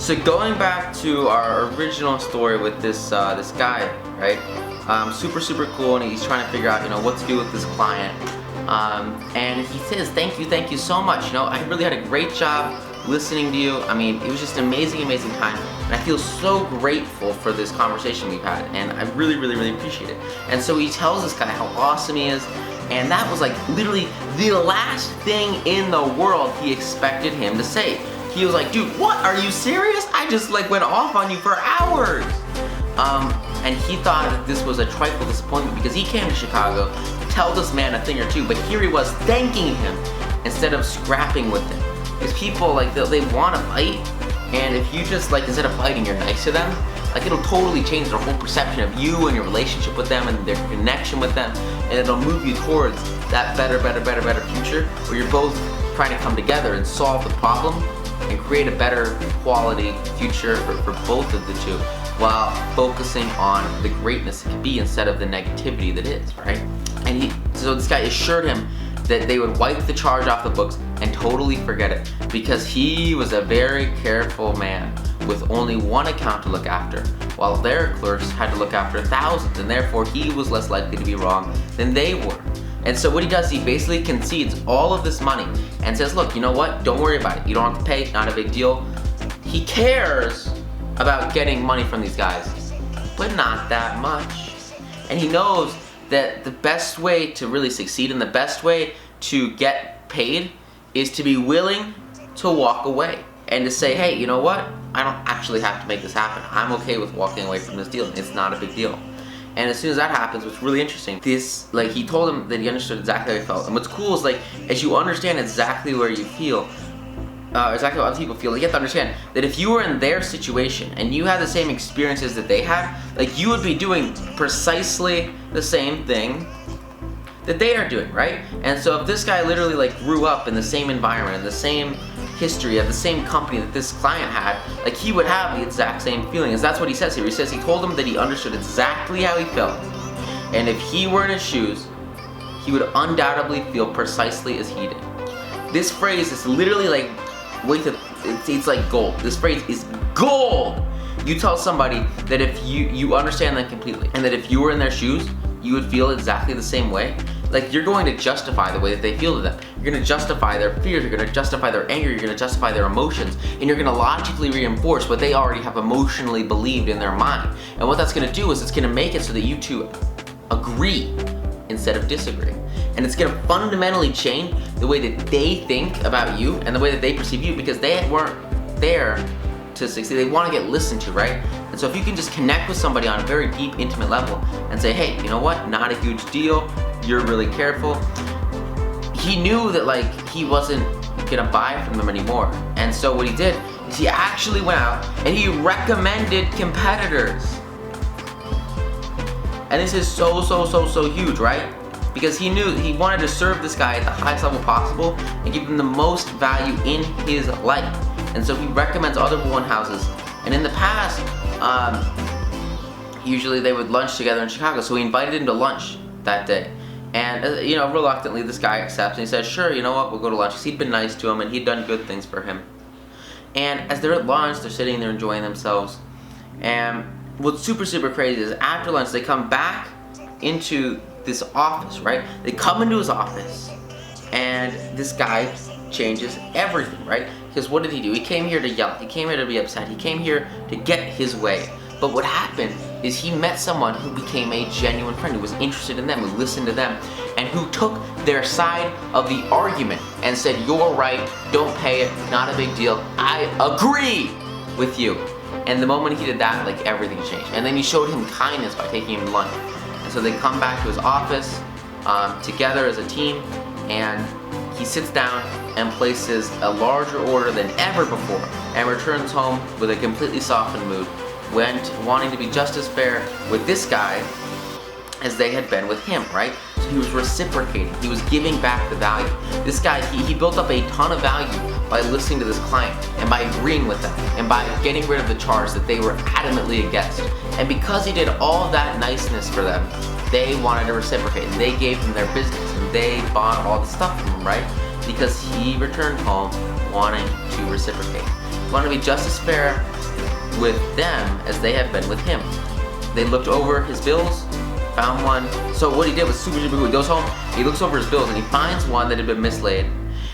So going back to our original story with this this guy, right? Super cool, and he's trying to figure out, what to do with this client. And he says, thank you so much. I really had a great job listening to you. I mean, it was just an amazing time, and I feel so grateful for this conversation we've had, and I really appreciate it. And so he tells this guy how awesome he is, and that was like literally the last thing in the world he expected him to say. He was like, dude, what? Are you serious? I just went off on you for hours. And he thought that this was a trifle disappointment because he came to Chicago to tell this man a thing or two, but here he was thanking him instead of scrapping with him. Because people, they want to fight, and if you just, instead of fighting, you're nice to them, it'll totally change their whole perception of you and your relationship with them and their connection with them, and it'll move you towards that better future where you're both trying to come together and solve the problem and create a better quality future for both of the two, while focusing on the greatness it can be instead of the negativity that is, right? And so this guy assured him that they would wipe the charge off the books and totally forget it, because he was a very careful man with only one account to look after, while their clerks had to look after thousands, and therefore he was less likely to be wrong than they were. And so what he does, he basically concedes all of this money and says, look, you know what? Don't worry about it. You don't have to pay, not a big deal. He cares about getting money from these guys, but not that much. And he knows that the best way to really succeed and the best way to get paid is to be willing to walk away and to say, hey, you know what? I don't actually have to make this happen. I'm okay with walking away from this deal. It's not a big deal. And as soon as that happens, what's really interesting, he told him that he understood exactly how he felt. And what's cool is, as you understand exactly where you feel, exactly what other people feel, you have to understand that if you were in their situation and you had the same experiences that they had, you would be doing precisely the same thing that they are doing, right? And so if this guy literally grew up in the same environment, in the same history of the same company that this client had, he would have the exact same feelings. That's what he says here. He says he told him that he understood exactly how he felt, and if he were in his shoes, he would undoubtedly feel precisely as he did. This phrase is literally it's like gold. This phrase is gold. You tell somebody that if you understand them completely, and that if you were in their shoes, you would feel exactly the same way. You're going to justify the way that they feel to them. You're going to justify their fears, you're going to justify their anger, you're going to justify their emotions, and you're going to logically reinforce what they already have emotionally believed in their mind. And what that's going to do is it's going to make it so that you two agree instead of disagree. And it's going to fundamentally change the way that they think about you and the way that they perceive you, because they weren't there to succeed. They want to get listened to, right? And so if you can just connect with somebody on a very deep, intimate level and say, hey, you know what? Not a huge deal. You're really careful. He knew that he wasn't gonna buy from them anymore. And so what he did is he actually went out and he recommended competitors. And this is so huge, right? Because he knew he wanted to serve this guy at the highest level possible and give him the most value in his life. And so he recommends other one houses. And in the past, usually they would lunch together in Chicago. So he invited him to lunch that day. And reluctantly this guy accepts, and he says, sure, you know what, we'll go to lunch. Because he'd been nice to him and he'd done good things for him. And as they're at lunch, they're sitting there enjoying themselves. And what's super crazy is after lunch, they come back into this office, right? They come into his office, and this guy changes everything, right? Because what did he do? He came here to yell. He came here to be upset. He came here to get his way. But what happened is he met someone who became a genuine friend, who was interested in them, who listened to them, and who took their side of the argument and said, you're right, don't pay it, not a big deal, I agree with you. And the moment he did that, everything changed. And then he showed him kindness by taking him to lunch. And so they come back to his office together as a team, and he sits down and places a larger order than ever before, and returns home with a completely softened mood, wanting to be just as fair with this guy as they had been with him, right? So he was reciprocating. He was giving back the value. This guy, he built up a ton of value by listening to this client and by agreeing with them and by getting rid of the charge that they were adamantly against. And because he did all of that niceness for them, they wanted to reciprocate. And they gave him their business and they bought all the stuff from him, right? because he returned home wanting to reciprocate. He wanted to be just as fair with them as they have been with him. They looked over his bills, found one. So what he did was super cool. He goes home, he looks over his bills, and he finds one that had been mislaid.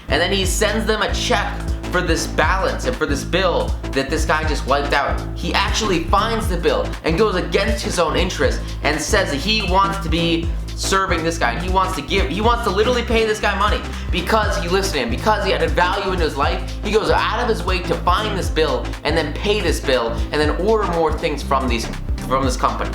And then he sends them a check for this balance and for this bill that this guy just wiped out. He actually finds the bill and goes against his own interest and says that he wants to be serving this guy, and he wants to literally pay this guy money because he listened to him, because he added value into his life. He goes out of his way to find this bill and then pay this bill and then order more things from this company.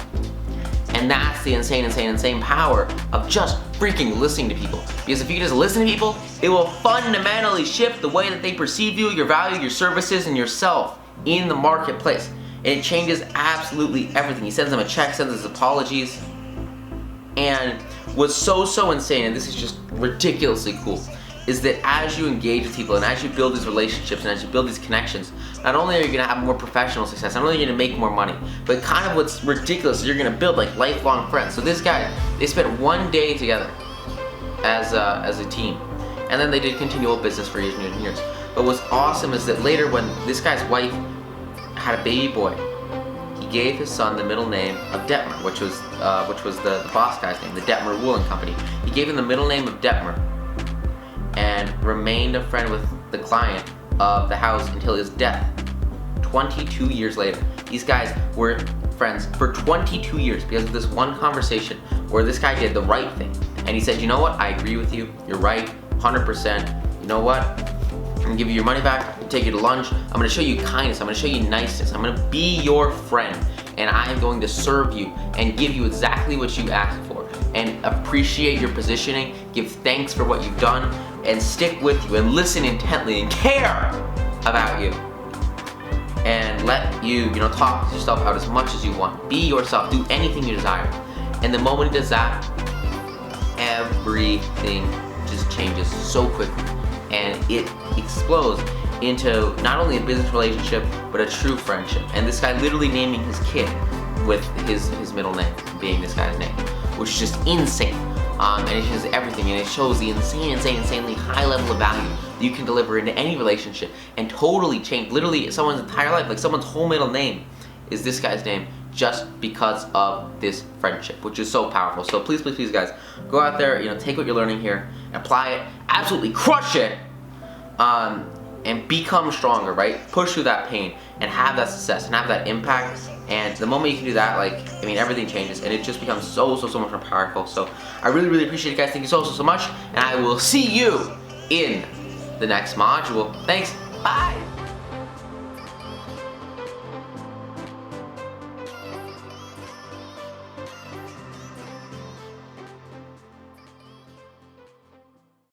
And that's the insane power of just freaking listening to people. Because if you just listen to people, it will fundamentally shift the way that they perceive you, your value, your services, and yourself in the marketplace. And it changes absolutely everything. He sends them a check, sends his apologies. And what's so insane, and this is just ridiculously cool, is that as you engage with people and as you build these relationships and as you build these connections, not only are you going to have more professional success, not only are you going to make more money, but kind of what's ridiculous is you're going to build like lifelong friends. So this guy, they spent one day together as a team, and then they did continual business for years and years and years. But what's awesome is that later, when this guy's wife had a baby boy, he gave his son the middle name of Detmer, which was the boss guy's name, the Detmer Woolen Company. He gave him the middle name of Detmer, and remained a friend with the client of the house until his death 22 years later. These guys were friends for 22 years because of this one conversation where this guy did the right thing. And he said, you know what, I agree with you, you're right, 100%. You know what, I'm gonna give you your money back, I'm gonna take you to lunch, I'm gonna show you kindness, I'm gonna show you niceness, I'm gonna be your friend, and I'm going to serve you and give you exactly what you asked for, and appreciate your positioning, give thanks for what you've done, and stick with you and listen intently and care about you, and let you talk yourself out as much as you want. Be yourself, do anything you desire. And the moment he does that, everything just changes so quickly, and it explodes into not only a business relationship but a true friendship. And this guy literally naming his kid with his middle name being this guy's name, which is just insane. And it shows everything, and it shows the insanely high level of value that you can deliver into any relationship and totally change literally someone's entire life. Like someone's whole middle name is this guy's name just because of this friendship, which is so powerful. So please guys, go out there, take what you're learning here, apply it, absolutely crush it, and become stronger, right? Push through that pain and have that success and have that impact. And the moment you can do that, everything changes, and it just becomes so much more powerful. So I really appreciate it, guys. Thank you so much, and I will see you in the next module. Thanks. Bye.